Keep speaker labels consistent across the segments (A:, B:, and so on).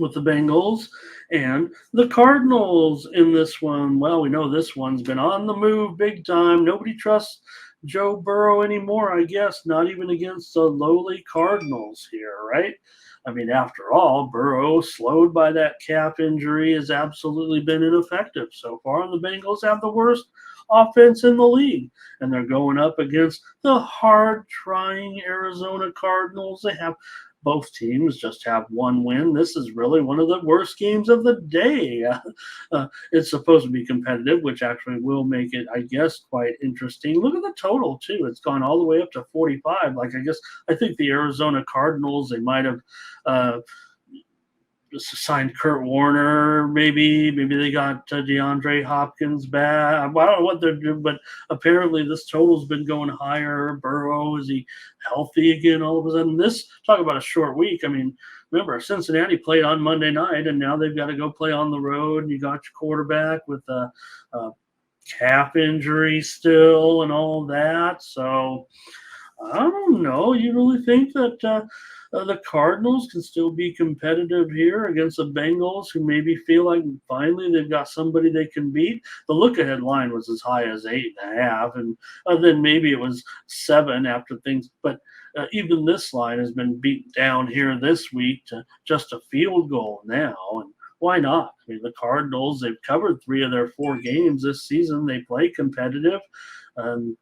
A: with the Bengals and the Cardinals in this one. Well, we know this one's been on the move big time. Nobody trusts Joe Burrow anymore, I guess, not even against the lowly Cardinals here, right? I mean, after all, Burrow, slowed by that calf injury, has absolutely been ineffective so far, and the Bengals have the worst offense in the league. And they're going up against the hard trying Arizona Cardinals. They have both teams just have one win. This is really one of the worst games of the day. It's supposed to be competitive, which actually will make it, I guess, quite interesting. Look at the total, too. It's gone all the way up to 45. I think the Arizona Cardinals, they might have uh, signed Kurt Warner, maybe they got DeAndre Hopkins back. I don't know what they're doing, but apparently this total's been going higher. Burrow, is he healthy again all of a sudden? This, talk about a short week. I mean, remember, Cincinnati played on Monday night, and now they've got to go play on the road. And you got your quarterback with a calf injury still and all that. So I don't know. You really think that the Cardinals can still be competitive here against the Bengals, who maybe feel like finally they've got somebody they can beat? The look-ahead line was as high as 8.5, and then maybe it was 7 after things. But even this line has been beat down here this week to just a field goal now, and why not? I mean, the Cardinals, they've covered 3 of their 4 games this season. They play competitive. Um,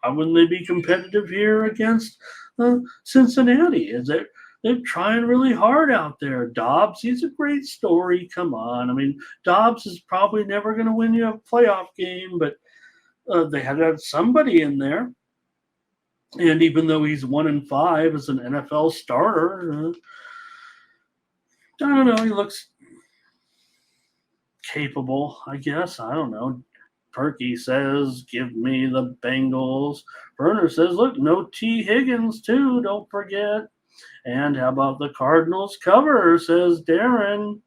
A: why wouldn't they be competitive here against Cincinnati? They're trying really hard out there. Dobbs, he's a great story. Come on. I mean, Dobbs is probably never going to win you a playoff game, but they had to have somebody in there. And even though he's 1-5 as an NFL starter, I don't know. He looks capable, I guess. I don't know. Perky says, give me the Bengals. Burner says, look, no T. Higgins, too. Don't forget. And how about the Cardinals cover, says Darren.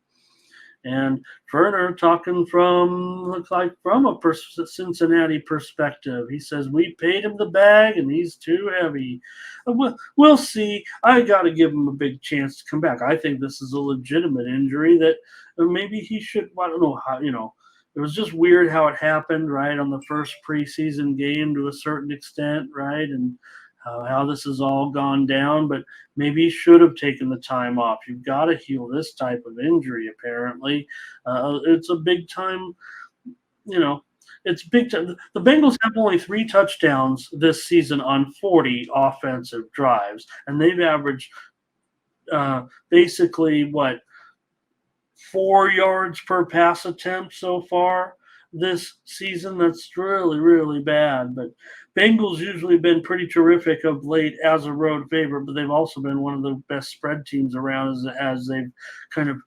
A: And Ferner talking from, looks like from a Cincinnati perspective. He says, we paid him the bag and he's too heavy. We'll see. I got to give him a big chance to come back. I think this is a legitimate injury that maybe he should, I don't know how, it was just weird how it happened, right, on the first preseason game to a certain extent, right, and how this has all gone down. But maybe he should have taken the time off. You've got to heal this type of injury, apparently. It's a big time, it's big time. The Bengals have only 3 touchdowns this season on 40 offensive drives, and they've averaged basically, 4 yards per pass attempt so far this season. That's really, really bad. But Bengals usually been pretty terrific of late as a road favorite, but they've also been one of the best spread teams around as they've kind of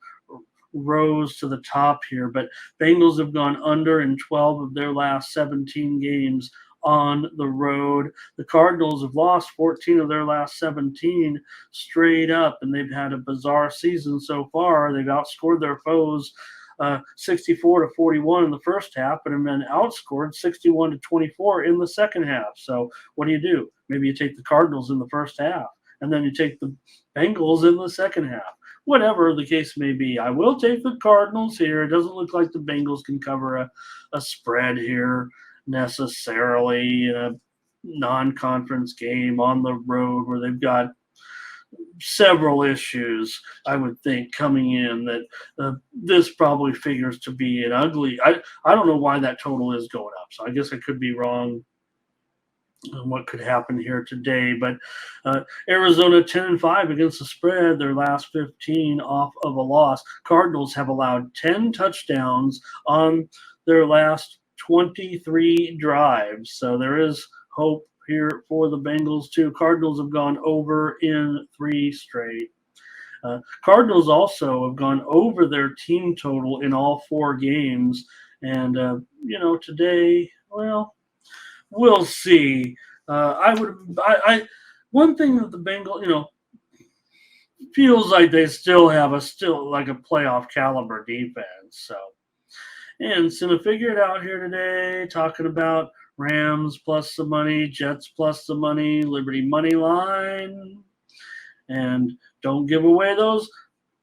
A: rose to the top here. But Bengals have gone under in 12 of their last 17 games on the road. The Cardinals have lost 14 of their last 17 straight up, and they've had a bizarre season so far. They've outscored their foes 64-41 in the first half, but have been outscored 61-24 in the second half. So what do? Maybe you take the Cardinals in the first half, and then you take the Bengals in the second half. Whatever the case may be, I will take the Cardinals here. It doesn't look like the Bengals can cover a spread here necessarily in a non-conference game on the road where they've got several issues, I would think, coming in that this probably figures to be an ugly. I don't know why that total is going up, so I guess I could be wrong on what could happen here today. But Arizona 10-5 against the spread, their last 15 off of a loss. Cardinals have allowed 10 touchdowns on their last 23 drives. So there is hope here for the Bengals too. Cardinals have gone over in 3 straight. Cardinals also have gone over their team total in all 4 games. And, today, well, we'll see. One thing that the Bengals, feels like they still have a playoff caliber defense. So, and Cinna figured out here today, talking about Rams plus the money, Jets plus the money, Liberty money line. And don't give away those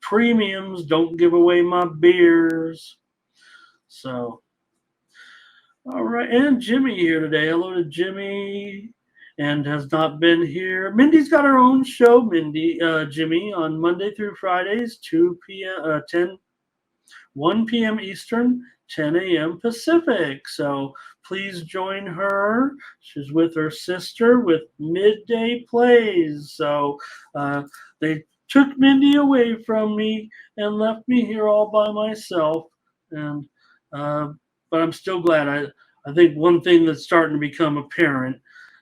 A: premiums. Don't give away my beers. So, all right. And Jimmy here today. Hello to Jimmy. And has not been here. Mindy's got her own show, Jimmy, on Monday through Fridays, 2 p.m., 1 p.m. Eastern, 10 a.m. Pacific. So please join her. She's with her sister with Midday Plays. So they took Mindy away from me and left me here all by myself. And but I'm still glad. I think one thing that's starting to become apparent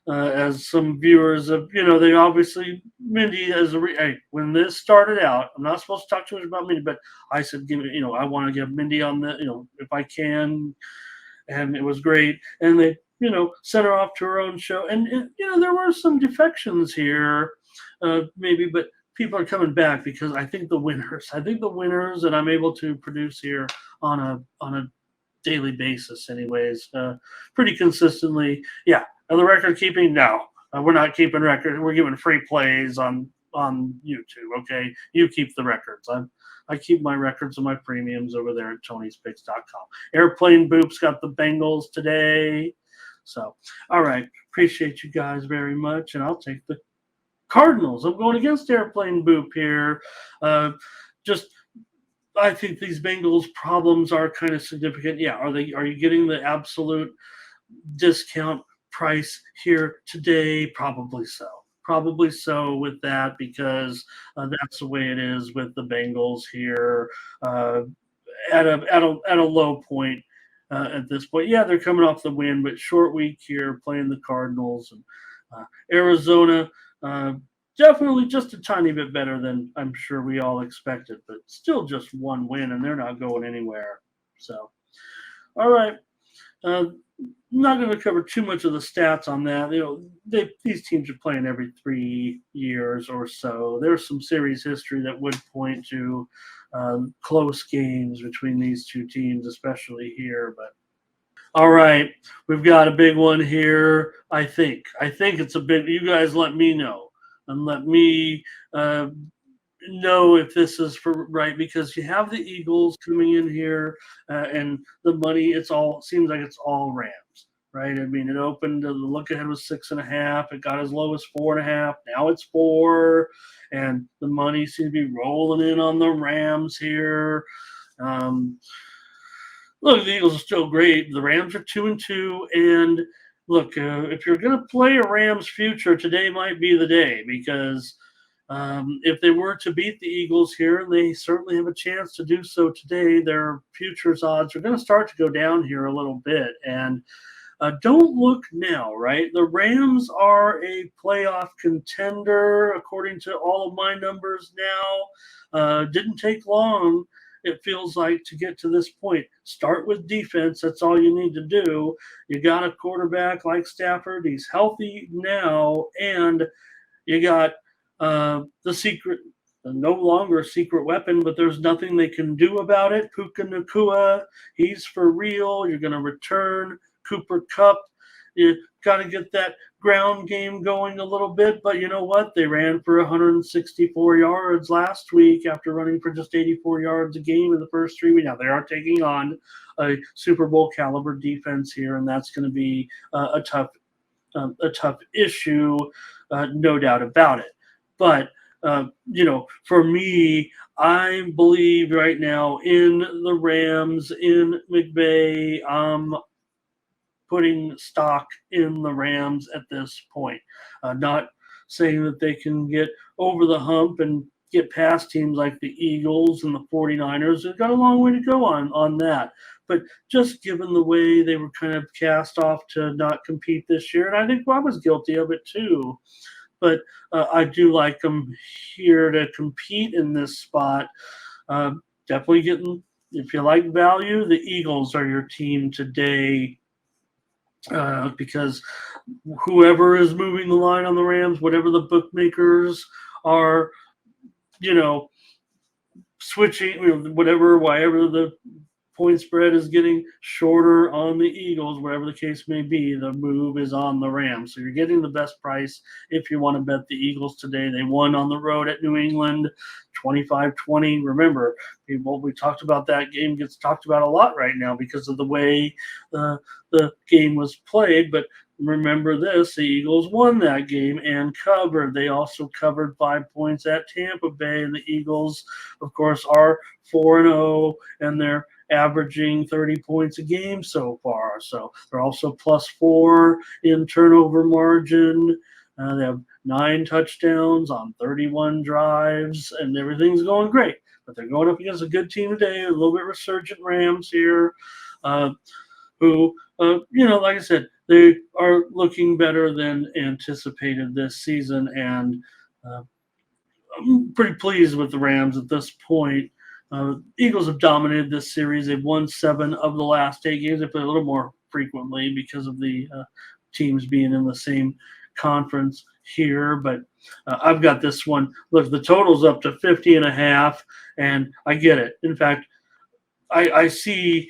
A: as some viewers of, they obviously, Mindy, hey, when this started out, I'm not supposed to talk too much about Mindy, but I said, give me, I want to get Mindy on the, if I can. And it was great. And they, sent her off to her own show. And, there were some defections here, maybe, but people are coming back because I think the winners that I'm able to produce here on a daily basis anyways, pretty consistently. Yeah. And the record keeping, no, we're not keeping records. We're giving free plays on YouTube. Okay, you keep the records. I keep my records and my premiums over there at Tony'sPicks.com. Airplane Boop's got the Bengals today. So, all right, appreciate you guys very much, and I'll take the Cardinals. I'm going against Airplane Boop here. I think these Bengals problems are kind of significant. Yeah, are you getting the absolute discount price here today? Probably so with that, because that's the way it is with the Bengals here at a low point at this point. Yeah, they're coming off the win, but short week here playing the Cardinals. And Arizona, definitely just a tiny bit better than I'm sure we all expected, but still just one win, and they're not going anywhere. So, all right. I'm not going to cover too much of the stats on that. These teams are playing every 3 years or so. There's some series history that would point to close games between these two teams, especially here. But all right, we've got a big one here. I think it's a big. You guys let me know and let me know if this is for right, because you have the Eagles coming in here and the money. Seems like it's all Rams, right? I mean, it opened. The look ahead was 6.5. It got as low as 4.5. Now it's 4, and the money seems to be rolling in on the Rams here. Look, the Eagles are still great. The Rams are 2-2, and look, if you're going to play a Rams future, today might be the day, because if they were to beat the Eagles here, and they certainly have a chance to do so today, their futures odds are going to start to go down here a little bit. And don't look now, right? The Rams are a playoff contender, according to all of my numbers now. Didn't take long, it feels like, to get to this point. Start with defense. That's all you need to do. You got a quarterback like Stafford. He's healthy now. And you got the secret, no longer a secret weapon, but there's nothing they can do about it. Puka Nacua, he's for real. You're going to return Cooper Kupp. You got to get that ground game going a little bit, but you know what? They ran for 164 yards last week after running for just 84 yards a game in the first 3 weeks. Now they are taking on a Super Bowl caliber defense here, and that's going to be a tough issue, no doubt about it. But for me, I believe right now in the Rams, in McVay. I'm putting stock in the Rams at this point. Not saying that they can get over the hump and get past teams like the Eagles and the 49ers. They've got a long way to go on that. But just given the way they were kind of cast off to not compete this year, and I think I was guilty of it too. But I do like them here to compete in this spot. Definitely getting, if you like value, the Eagles are your team today. Because whoever is moving the line on the Rams, whatever the bookmakers are, switching, whatever the point spread is getting shorter on the Eagles, whatever the case may be, the move is on the Rams. So you're getting the best price if you want to bet the Eagles today. They won on the road at New England 25-20. Remember, we talked about that game gets talked about a lot right now because of the way the game was played. But remember this, the Eagles won that game and covered. They also covered 5 points at Tampa Bay, and the Eagles, of course, are 4-0, and they're averaging 30 points a game so far. So they're also +4 in turnover margin. They have 9 touchdowns on 31 drives, and everything's going great. But they're going up against a good team today, a little bit resurgent Rams here, who, like I said, they are looking better than anticipated this season, and I'm pretty pleased with the Rams at this point. Eagles have dominated this series. They've won 7 of the last 8 games. They play a little more frequently because of the teams being in the same conference here. But I've got this one. Look, the total's up to 50.5, and I get it. In fact, I see,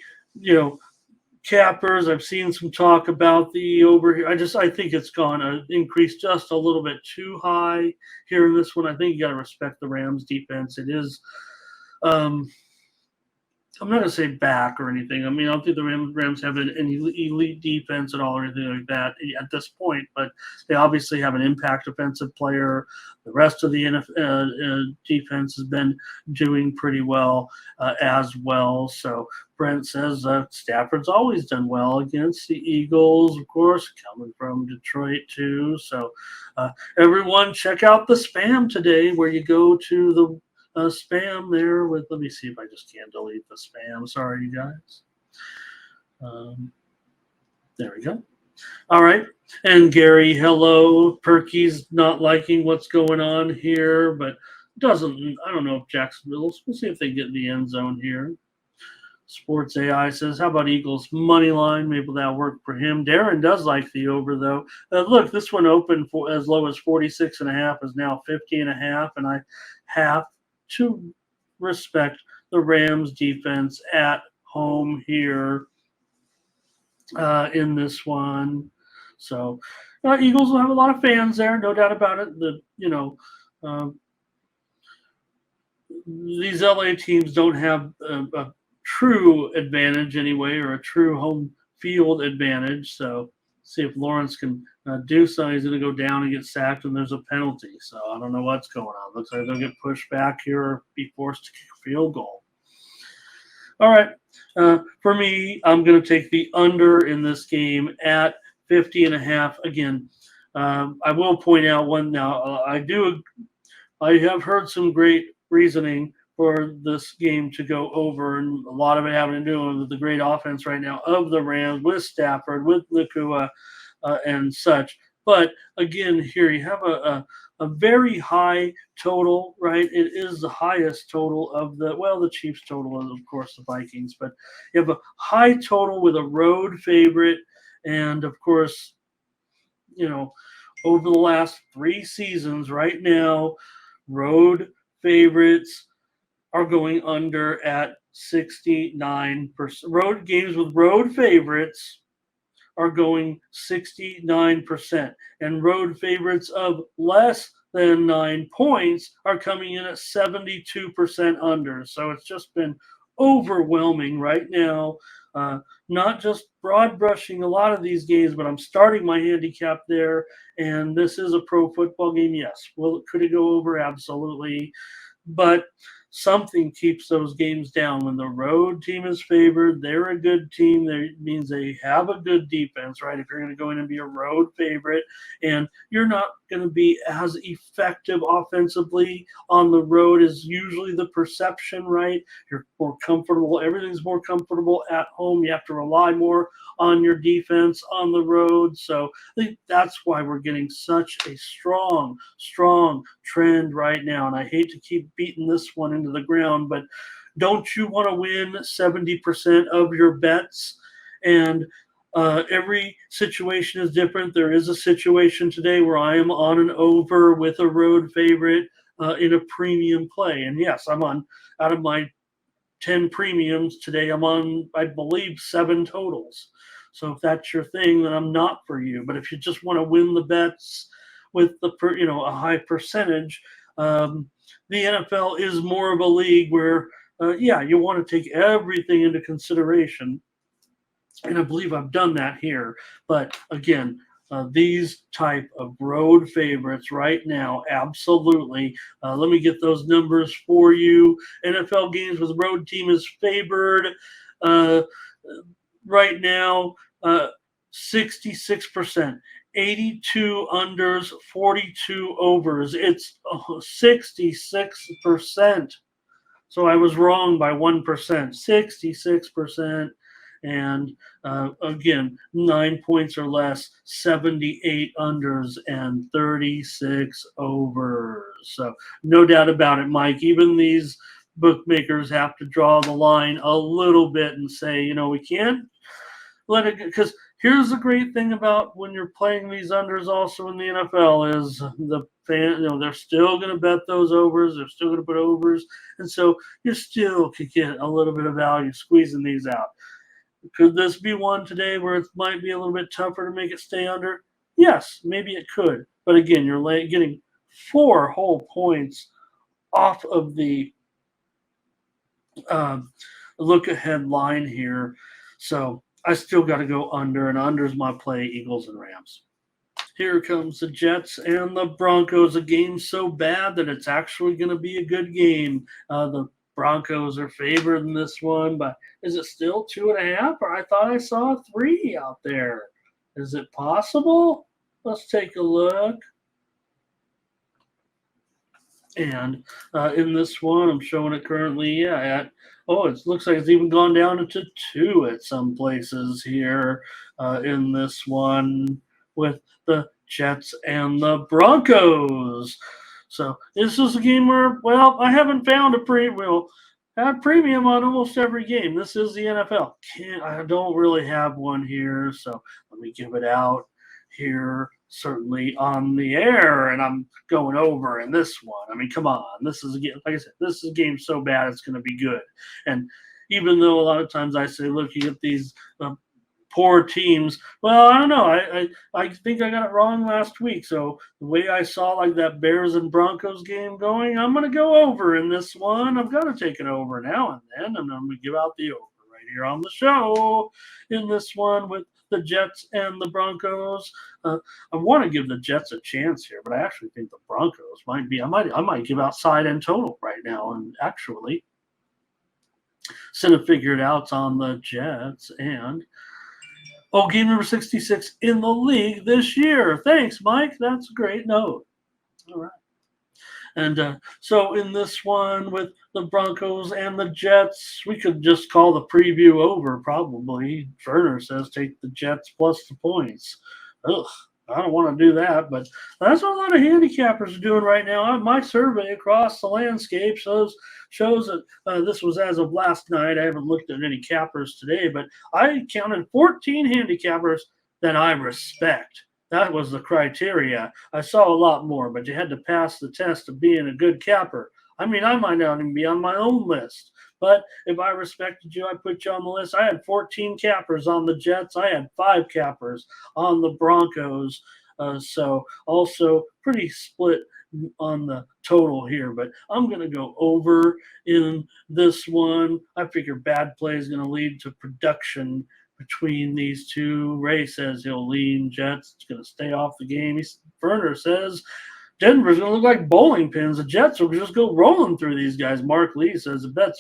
A: cappers. I've seen some talk about the over here. I think it's gone increase just a little bit too high here in this one. I think you got to respect the Rams defense. It is, I'm not going to say back or anything. I mean, I don't think the Rams have an elite defense at all or anything like that at this point, but they obviously have an impact offensive player. The rest of the defense has been doing pretty well as well. So Brent says Stafford's always done well against the Eagles, of course, coming from Detroit too. So everyone check out the spam today where you go to the spam there with, let me see if I just can't delete the spam. Sorry, you guys. There we go. All right. And Gary, hello. Perky's not liking what's going on here, but I don't know if Jacksonville, we'll see if they get in the end zone here. Sports AI says, how about Eagles money line? Maybe that'll work for him. Darren does like the over, though. Look, this one opened for as low as 46.5, is now 50.5, and I have to respect the Rams defense at home here in this one. So Eagles will have a lot of fans there, no doubt about it. These LA teams don't have a true advantage anyway, or a true home field advantage. So see if Lawrence can do something. He's going to go down and get sacked, and there's a penalty. So I don't know what's going on. Looks like they'll get pushed back here or be forced to kick a field goal. All right. For me, I'm going to take the under in this game at 50.5. Again, I will point out one now. I have heard some great reasoning for this game to go over, and a lot of it having to do with the great offense right now of the Rams with Stafford, with Nakua, and such. But again, here you have a very high total, right? It is the highest total of the Chiefs total is, of course, the Vikings. But you have a high total with a road favorite. And, of course, over the last 3 seasons right now, road favorites are going under at 69%. Road games with road favorites are going 69%, and road favorites of less than 9 points are coming in at 72% under. So it's just been overwhelming right now. Not just broad brushing a lot of these games, but I'm starting my handicap there. And this is a pro football game. Yes. Could it go over? Absolutely. But something keeps those games down. When the road team is favored, they're a good team. That means they have a good defense, right? If you're going to go in and be a road favorite and you're not going to be as effective offensively on the road is usually the perception, right? You're more comfortable. Everything's more comfortable at home. You have to rely more on your defense on the road. So I think that's why we're getting such a strong trend right now. And I hate to keep beating this one into the ground, but don't you want to win 70% of your bets? And every situation is different. There is a situation today where I am on an over with a road favorite in a premium play. And yes, I'm on, out of my 10 premiums today, I'm on, I believe, 7 totals. So if that's your thing, then I'm not for you. But if you just want to win the bets with a high percentage, the NFL is more of a league where, yeah, you want to take everything into consideration. And I believe I've done that here. But again, these type of road favorites right now, absolutely. Let me get those numbers for you. NFL games with road team is favored uh, right now, 66%. 82 unders, 42 overs. It's 66%. So I was wrong by 1%, 66%. And again, 9 points or less, 78 unders, and 36 overs. So no doubt about it, Mike. Even these bookmakers have to draw the line a little bit and say, we can't let it, because here's the great thing about when you're playing these unders also in the NFL is the fan, they're still going to bet those overs. They're still going to put overs. And so you still could get a little bit of value squeezing these out. Could this be one today where it might be a little bit tougher to make it stay under? Yes, maybe it could. But again, you're getting 4 whole points off of the look ahead line here. So I still got to go under, and under's my play, Eagles and Rams. Here comes the Jets and the Broncos. A game so bad that it's actually going to be a good game. The Broncos are favored in this one, but is it still 2.5? Or I thought I saw 3 out there. Is it possible? Let's take a look. And in this one, I'm showing it currently, it looks like it's even gone down into 2 at some places here in this one with the Jets and the Broncos. So this is a game where, I haven't found a premium on almost every game. This is the NFL. I don't really have one here, so let me give it out here, certainly on the air, and I'm going over in this one. I mean, come on. This is a game, like I said, this is a game so bad it's going to be good. And even though a lot of times I say, look, you get these poor teams. Well, I don't know. I think I got it wrong last week. So the way I saw like that Bears and Broncos game going, I'm going to go over in this one. I've got to take it over now and then, and I'm going to give out the over right here on the show in this one with the Jets and the Broncos. I want to give the Jets a chance here, but I actually think the Broncos might be. I might give out side and total right now, and actually, instead of figured out on the Jets and. Game number 66 in the league this year. Thanks, Mike. That's a great note. All right. And so in this one with the Broncos and the Jets, we could just call the preview over probably. Ferner says take the Jets plus the points. Ugh, I don't want to do that, but that's what a lot of handicappers are doing right now. My survey across the landscape shows that this was as of last night. I haven't looked at any cappers today, but I counted 14 handicappers that I respect. That was the criteria. I saw a lot more, but you had to pass the test of being a good capper. I mean, I might not even be on my own list. But if I respected you, I put you on the list. I had 14 cappers on the Jets. I had 5 cappers on the Broncos. So also pretty split on the total here. But I'm going to go over in this one. I figure bad play is going to lead to production between these two. Ray says he'll lean Jets. It's going to stay off the game. Ferner says Denver's going to look like bowling pins. The Jets will just go rolling through these guys. Mark Lee says the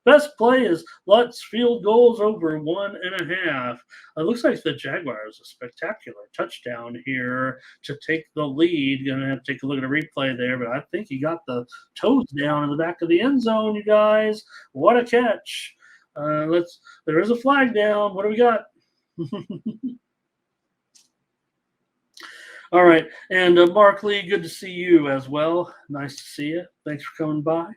A: best play is let's field goals over 1.5. It looks like the Jaguars a spectacular touchdown here to take the lead. Going to have to take a look at a replay there, but I think he got the toes down in the back of the end zone, you guys. What a catch. There is a flag down. What do we got? All right. And Mark Lee, good to see you as well. Nice to see you. Thanks for coming by.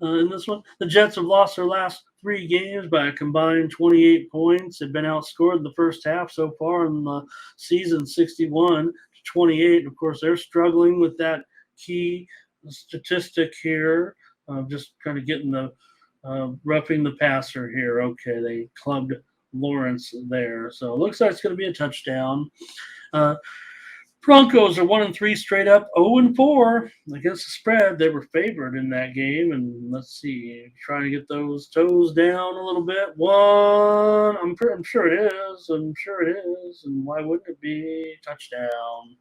A: In this one, the Jets have lost their last 3 games by a combined 28 points. They've been outscored in the first half so far in the season, 61-28. Of course, they're struggling with that key statistic here, just kind of getting the roughing the passer here. Okay, they clubbed Lawrence there. So it looks like it's going to be a touchdown. Broncos are 1-3 straight up, 0-4 against the spread. They were favored in that game, and let's see, trying to get those toes down a little bit. I'm sure it is. I'm sure it is, and why wouldn't it be touchdown?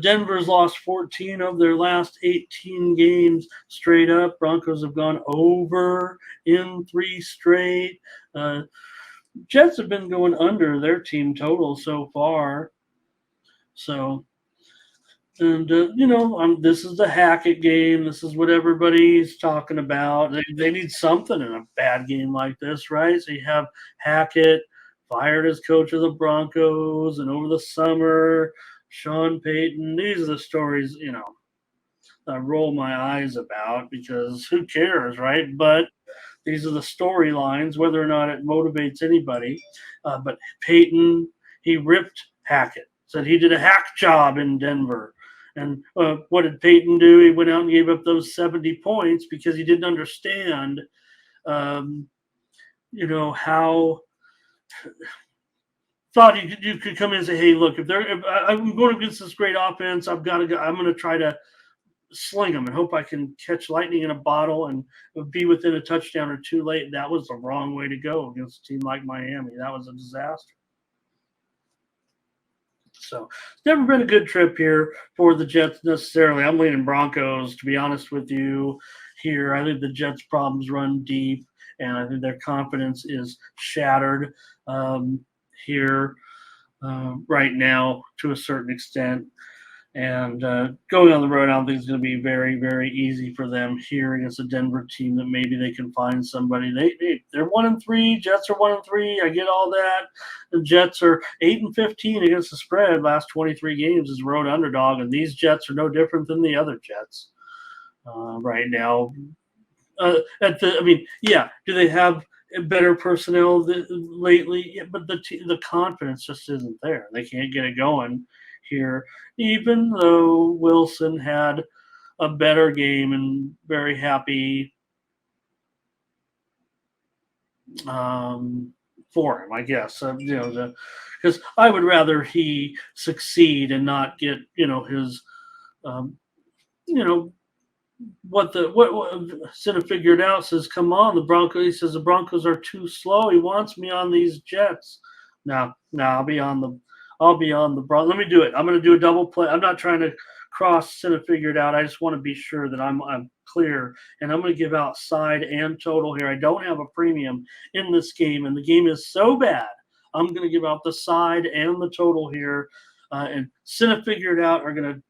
A: Denver's lost 14 of their last 18 games straight up. Broncos have gone over in 3 straight. Jets have been going under their team total so far. So, and this is the Hackett game. This is what everybody's talking about. They need something in a bad game like this, right? So you have Hackett fired as coach of the Broncos, and over the summer, Sean Payton. These are the stories, I roll my eyes about because who cares, right? But these are the storylines, whether or not it motivates anybody. But Peyton, he ripped Hackett, said he did a hack job in Denver. And what did Peyton do? He went out and gave up those 70 points because he didn't understand, um, how thought you could come in and say, hey, look, if I'm going against this great offense, I've got to go. I'm going to try to sling them and hope I can catch lightning in a bottle and be within a touchdown or too late. That was the wrong way to go against a team like Miami. That was a disaster. So it's never been a good trip here for the Jets necessarily. I'm leaning Broncos, to be honest with you, here. I think the Jets' problems run deep, and I think their confidence is shattered here right now to a certain extent. And going on the road, I don't think it's going to be very, very easy for them here against a Denver team that maybe they can find somebody. They're 1-3. Jets are 1-3. I get all that. The Jets are 8-15 against the spread. Last 23 games is road underdog, and these Jets are no different than the other Jets right now. Do they have better personnel lately? Yeah, but the confidence just isn't there. They can't get it going here, even though Wilson had a better game and very happy for him, I guess. Because I would rather he succeed and not get his um, you know what Cinna figured out. Says, come on, the Broncos. He says the Broncos are too slow. He wants me on these Jets. No, I'll be on the Broncos. Let me do it. I'm going to do a double play. I'm not trying to cross Cinna figured out. I just want to be sure that I'm clear, and I'm going to give out side and total here. I don't have a premium in this game, and the game is so bad. I'm going to give out the side and the total here, and Cinna figured out we're going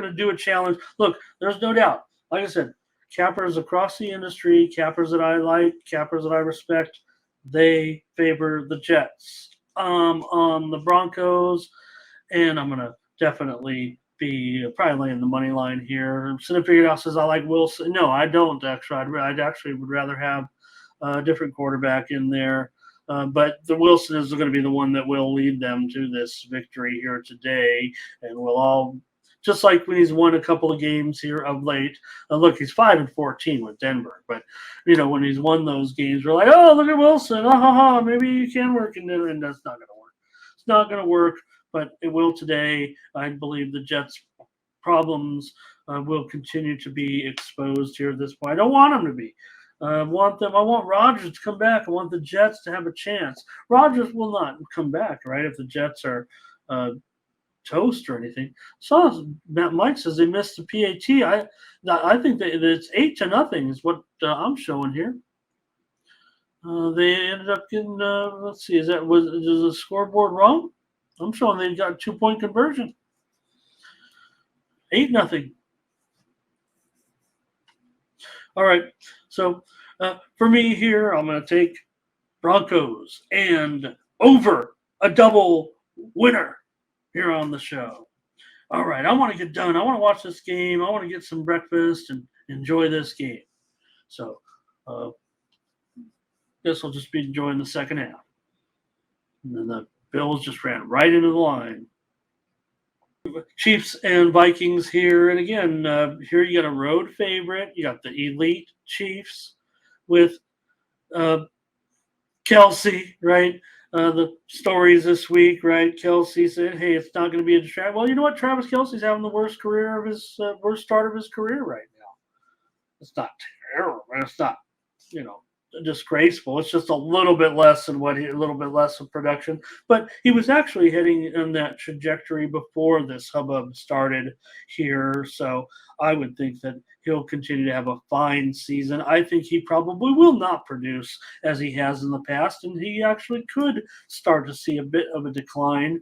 A: to do a challenge. Look, there's no doubt. Like I said, cappers across the industry, cappers that I like, cappers that I respect, they favor the Jets on the Broncos, and I'm going to definitely be probably laying the money line here. Cinna figured out says I like Wilson. No, I don't actually. I'd actually would rather have a different quarterback in there. But the Wilson is going to be the one that will lead them to this victory here today, and we'll all, just like when he's won a couple of games here of late. Look, he's 5-14 with Denver, but when he's won those games, we're like, oh, look at Wilson, maybe you can work in there, and that's not going to work. It's not going to work, but it will today. I believe the Jets' problems will continue to be exposed here at this point. I don't want them to be. I want Rodgers to come back. I want the Jets to have a chance. Rodgers will not come back, right? If the Jets are toast or anything. So Matt Mike says they missed the PAT. I think that it's 8-0 is what I'm showing here. They ended up getting. Let's see, is the scoreboard wrong? I'm showing they got 2-point conversion. 8-0. All right. So for me here, I'm going to take Broncos and over a double winner here on the show. All right, I want to get done. I want to watch this game. I want to get some breakfast and enjoy this game. So, guess I'll just be enjoying the second half. And then the Bills just ran right into the line. Chiefs and Vikings here. And again, here you got a road favorite. You got the elite Chiefs with Kelsey, right? the stories this week, right? Kelsey said, "Hey, it's not going to be a distraction." Well, you know what? Travis Kelsey's having the worst start of his career right now. It's not terrible. It's not, you know, disgraceful. It's just a little bit less than a little bit less of production. But he was actually heading in that trajectory before this hubbub started here. So I would think that he'll continue to have a fine season. I think he probably will not produce as he has in the past, and he actually could start to see a bit of a decline.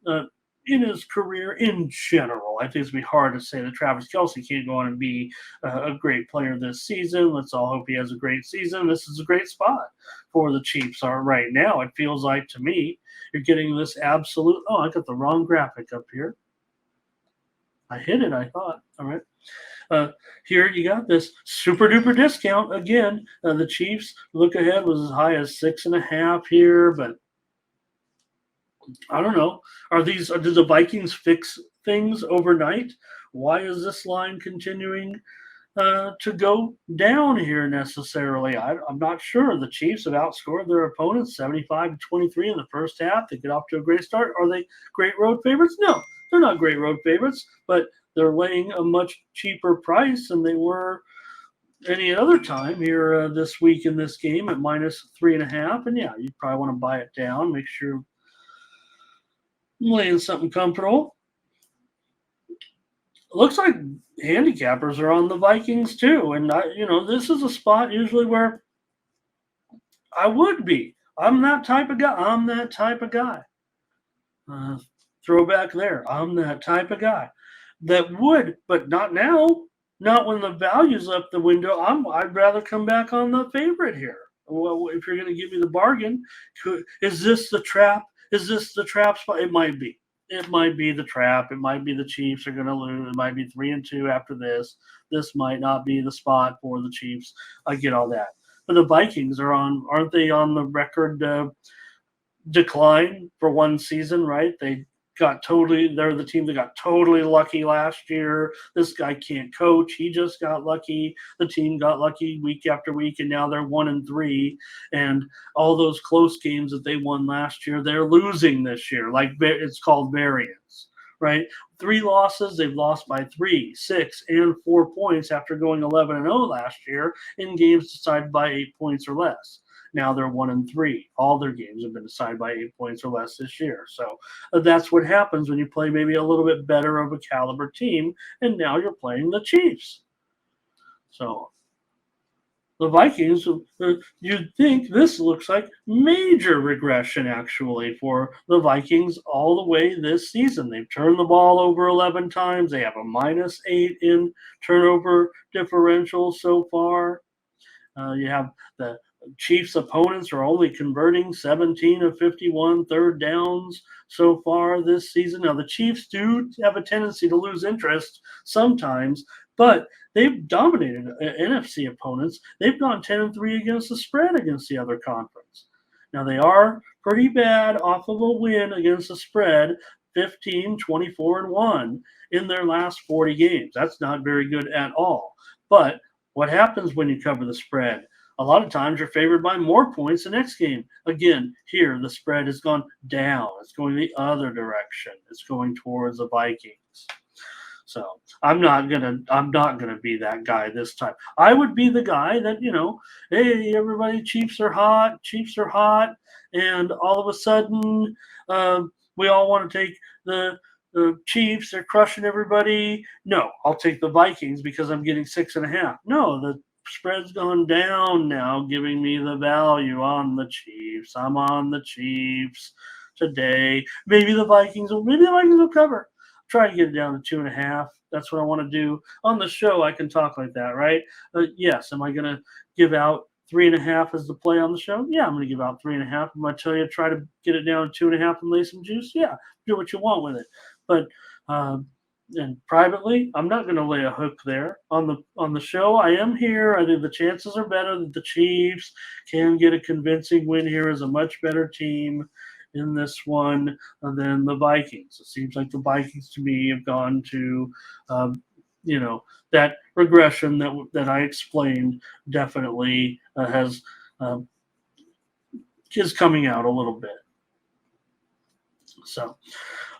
A: Uh, in his career in general, I think it's be hard to say that Travis Kelsey can't go on and be a great player this season. Let's all hope he has a great season. This is a great spot for the Chiefs are right now. It feels like to me you're getting this absolute. Oh, I got the wrong graphic up here. I hit it. I thought. All right. Uh, Here you got this super duper discount again. The Chiefs look ahead was as high as 6.5 here, but I don't know. Did the Vikings fix things overnight? Why is this line continuing to go down here necessarily? I'm not sure. The Chiefs have outscored their opponents 75-23 in the first half. They get off to a great start. Are they great road favorites? No, they're not great road favorites, but they're laying a much cheaper price than they were any other time here this week in this game at -3.5. And yeah, you probably want to buy it down, make sure you're laying something comfortable. Looks like handicappers are on the Vikings too, and this is a spot usually where I would be. I'm that type of guy. I'm that type of guy. Uh, Throwback there. I'm that type of guy that would, but not now. Not when the value's up the window. I'd rather come back on the favorite here. Well, if you're going to give me the bargain, is this the trap? Is this the trap spot? It might be. It might be the trap. It might be the Chiefs are going to lose. It might be 3-2 after this. This might not be the spot for the Chiefs. I get all that. But the Vikings aren't they on the record decline for one season, right? They're the team that got totally lucky last year. This guy can't coach. He just got lucky. The team got lucky week after week, and now they're 1-3. And all those close games that they won last year, they're losing this year. Like it's called variance, right? 3 losses, they've lost by 3, 6, and 4 points after going 11-0 last year in games decided by 8 points or less. Now they're 1-3. All their games have been decided by 8 points or less this year. So that's what happens when you play maybe a little bit better of a caliber team, and now you're playing the Chiefs. So the Vikings, you'd think this looks like major regression actually for the Vikings all the way this season. They've turned the ball over 11 times. They have a -8 in turnover differential so far. You have the Chiefs' opponents are only converting 17 of 51 third downs so far this season. Now, the Chiefs do have a tendency to lose interest sometimes, but they've dominated NFC opponents. They've gone 10-3 against the spread against the other conference. Now, they are pretty bad off of a win against the spread, 15, 24-1 in their last 40 games. That's not very good at all. But what happens when you cover the spread? A lot of times you're favored by more points the next game. Again, here the spread has gone down. It's going the other direction. It's going towards the Vikings. So I'm not gonna be that guy this time. I would be the guy that, hey, everybody, Chiefs are hot, and all of a sudden we all want to take the Chiefs. They're crushing everybody. No, I'll take the Vikings because I'm getting 6.5. No, the spread's gone down now, giving me the value on the Chiefs. I'm on the Chiefs today. Maybe the Vikings will cover. Try to get it down to 2.5. That's what I want to do on the show. I can talk like that, right? Yes. Am I going to give out 3.5 as the play on the show? Yeah, I'm going to give out 3.5. I'm going to tell you try to get it down to 2.5 and lay some juice. Yeah, do what you want with it. But and privately, I'm not going to lay a hook there on the show. I am here. I think the chances are better that the Chiefs can get a convincing win here as a much better team in this one than the Vikings. It seems like the Vikings to me have gone to, that regression that I explained definitely is coming out a little bit. So,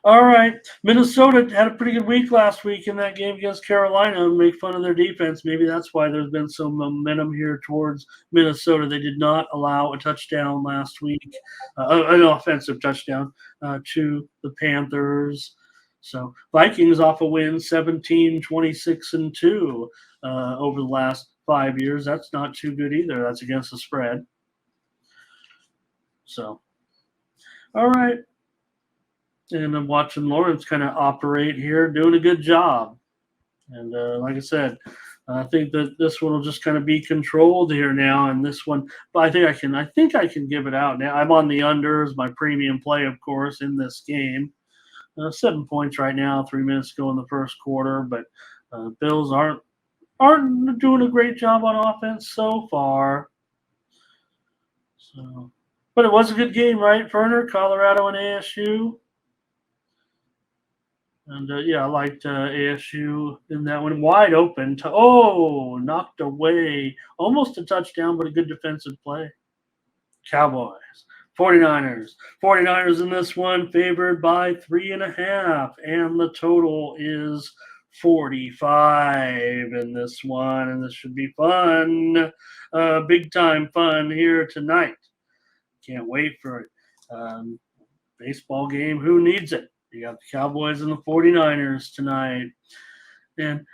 A: all right. Minnesota had a pretty good week last week in that game against Carolina. Make fun of their defense. Maybe that's why there's been some momentum here towards Minnesota. They did not allow a touchdown last week, an offensive touchdown to the Panthers. So Vikings off a win 17, 26, and 2 over the last 5 years. That's not too good either. That's against the spread. So, all right. And I'm watching Lawrence kind of operate here, doing a good job. And like I said, I think that this one will just kind of be controlled here now. And this one, but I think I can give it out now. I'm on the unders, my premium play, of course, in this game. 7 points right now, 3 minutes to go in the first quarter. But Bills aren't doing a great job on offense so far. So, but it was a good game, right, Ferner? Colorado and ASU. And yeah, I liked ASU in that one. Wide open. Knocked away. Almost a touchdown, but a good defensive play. Cowboys. 49ers. 49ers in this one, favored by 3.5. And the total is 45 in this one. And this should be fun. Big time fun here tonight. Can't wait for it. Baseball game. Who needs it? You got the Cowboys and the 49ers tonight. And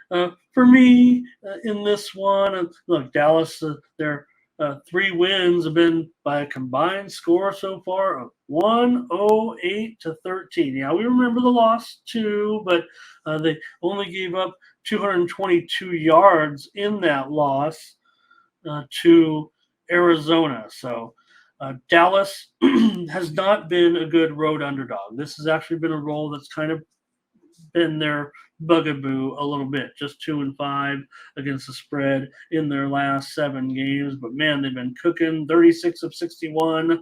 A: for me, in this one, look, Dallas, their 3 wins have been by a combined score so far of 108-13. Yeah, we remember the loss too, but they only gave up 222 yards in that loss to Arizona. So Dallas has not been a good road underdog. This has actually been a role that's kind of been their bugaboo a little bit. Just 2-5 against the spread in their last 7 games. But man, they've been cooking 36 of 61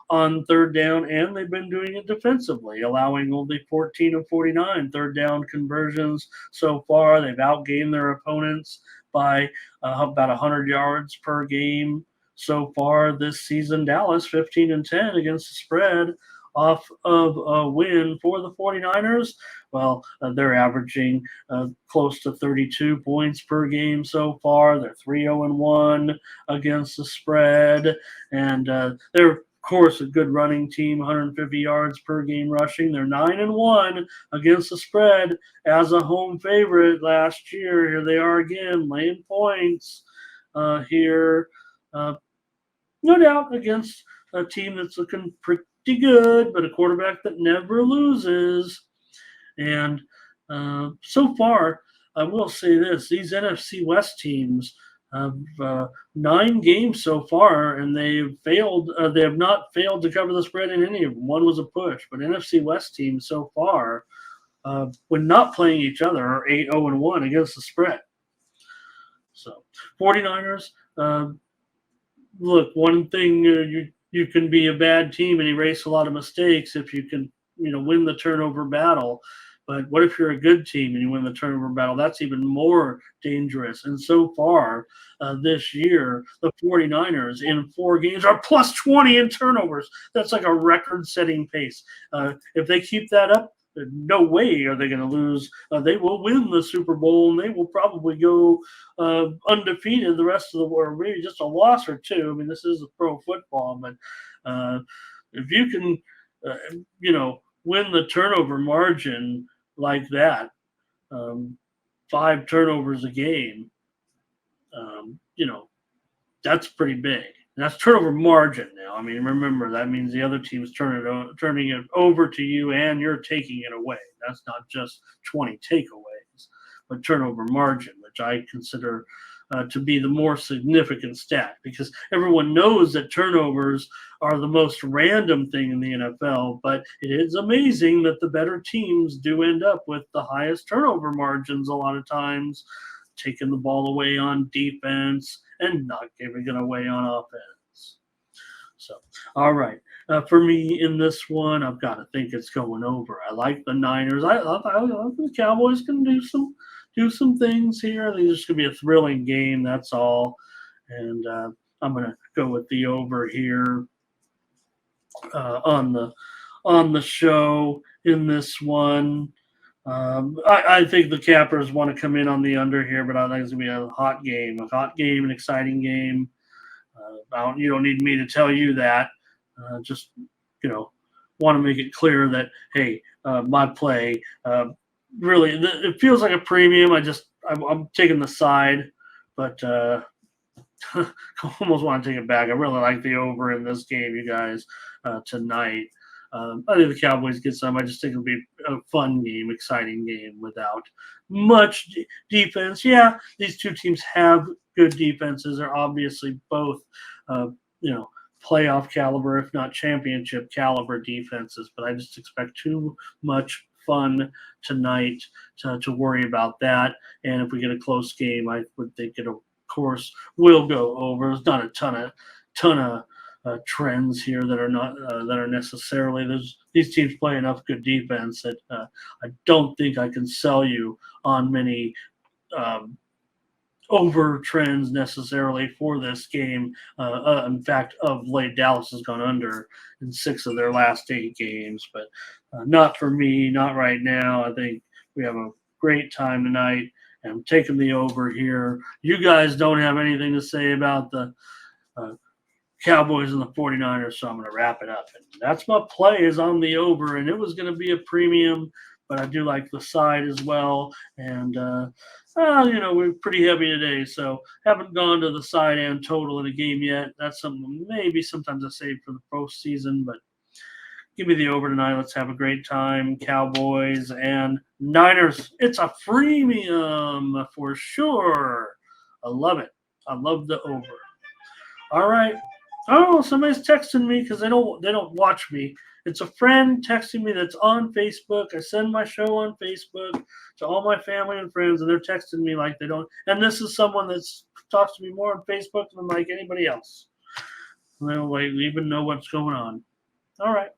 A: on third down, and they've been doing it defensively, allowing only 14 of 49 third down conversions so far. They've outgained their opponents by about 100 yards per game so far this season. Dallas 15-10 against the spread off of a win for the 49ers. Well, they're averaging close to 32 points per game so far. They're 3-0-1 against the spread, and they're, of course, a good running team, 150 yards per game rushing. They're 9-1 against the spread as a home favorite last year. Here they are again, laying points here. No doubt against a team that's looking pretty good, but a quarterback that never loses. And so far, I will say this: these NFC West teams have 9 games so far, and they've failed. They have not failed to cover the spread in any of them. One was a push, but NFC West teams so far, when not playing each other, are 8-0-1 against the spread. So 49ers. Look, one thing you can be a bad team and erase a lot of mistakes if you can, win the turnover battle. But what if you're a good team and you win the turnover battle? That's even more dangerous. And so far this year, the 49ers in 4 games are plus 20 in turnovers. That's like a record-setting pace. If they keep that up, no way are they going to lose. They will win the Super Bowl, and they will probably go undefeated the rest of the world. Maybe just a loss or 2. I mean, this is a pro football, but if you can, win the turnover margin like that, 5 turnovers a game, that's pretty big. And that's turnover margin now. I mean, remember, that means the other team's turning it over to you and you're taking it away. That's not just 20 takeaways, but turnover margin, which I consider to be the more significant stat, because everyone knows that turnovers are the most random thing in the NFL, but it is amazing that the better teams do end up with the highest turnover margins a lot of times, taking the ball away on defense and not giving it away on offense. So, all right. For me in this one, I've got to think it's going over. I like the Niners. I think the Cowboys can do some things here. I think it's going to be a thrilling game. That's all. And I'm going to go with the over here on on the show in this one. I think the Cappers want to come in on the under here, but I think it's going to be a hot game, an exciting game. You don't need me to tell you that. Just want to make it clear that hey, my play really it feels like a premium. I'm taking the side, but I almost want to take it back. I really like the over in this game, you guys, tonight. I think the Cowboys get some. I just think it'll be a fun game, exciting game without much defense. Yeah, these two teams have good defenses. They're obviously both, uh, you know, playoff caliber, if not championship caliber defenses. But I just expect too much fun tonight to worry about that. And if we get a close game, I would think it'll course will go over. There's not a ton of trends here that are not that are necessarily. These teams play enough good defense that I don't think I can sell you on many um, over trends necessarily for this game. In fact, of late, Dallas has gone under in 6 of their last 8 games, but not for me, not right now. I think we have a great time tonight. And I'm taking the over here. You guys don't have anything to say about the uh, Cowboys and the 49ers, so I'm going to wrap it up. And that's my play is on the over, and it was going to be a premium, but I do like the side as well. And, we're pretty heavy today, so haven't gone to the side and total in a game yet. That's something maybe sometimes I save for the postseason, but give me the over tonight. Let's have a great time. Cowboys and Niners. It's a freemium for sure. I love it. I love the over. All right. Oh, somebody's texting me because they don't watch me. It's a friend texting me that's on Facebook. I send my show on Facebook to all my family and friends, and they're texting me like they don't. And this is someone that talks to me more on Facebook than like anybody else. They don't even know what's going on. All right.